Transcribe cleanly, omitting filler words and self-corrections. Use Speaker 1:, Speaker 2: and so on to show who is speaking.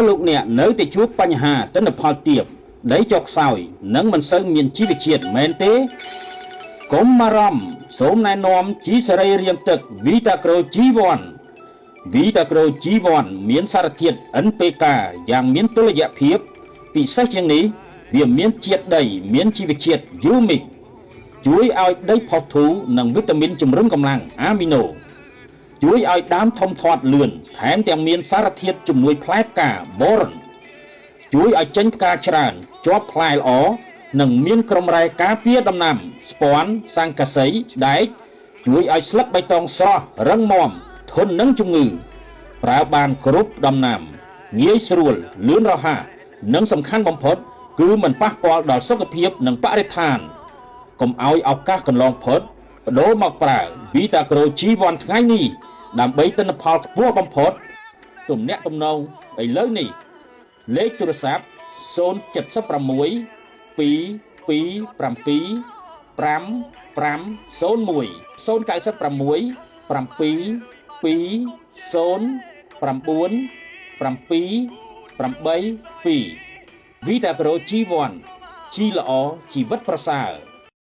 Speaker 1: លោកអ្នកនៅតែជួបបញ្ហាទិន្នផលទាបដីចុកខ្សោយនិងមិនសូវមានជីវជាតិមែនទេកុំបារម្ភសូមណែនាំជីសរីរាង្គទឹក Vitagro G1 Vitagro G1 មានសារធាតុ NPK យ៉ាងមានតុល្យភាពពិសេសជាងនេះវាមានជាតិដីមានជីវជាតិ Humic ជួយឲ្យដីផុសធូរនិងវីតាមីនជំរុញកម្លាំងអាមីណូជួយឲ្យដើមធំធាត់លឿនថែមទាំងមានសារធាតុជំនួយផ្លែផ្កា Boron ជួយឲ្យចេញផ្កាច្រើនជាប់ផ្លែល្អនិងមានក្រុមរ៉ែការពារដំណាំស្ពាន់សង្កសីដែកជួយឲ្យស្លឹកបៃតងស្រស់រឹងមាំធន់នឹងជំងឺប្រើបានគ្រប់ដំណាំងាយស្រួលលឿនរហ័សនិងសំខាន់បំផុតគឺមិនប៉ះពាល់ដល់សុខភាពនិងបរិស្ថានកុំឲ្យឱកាសកន្លងផុតបដូរមកប្រើ Vitagro G1 ថ្ងៃនេះដើម្បីទិន្នផលខ្ពស់បំផុតទំនាក់ទំនងឥឡូវនេះលេខទូរស័ព្ទ076 227 5501 097 209 782 Vitagro G1 ជីល្អជីវិតប្រសើរ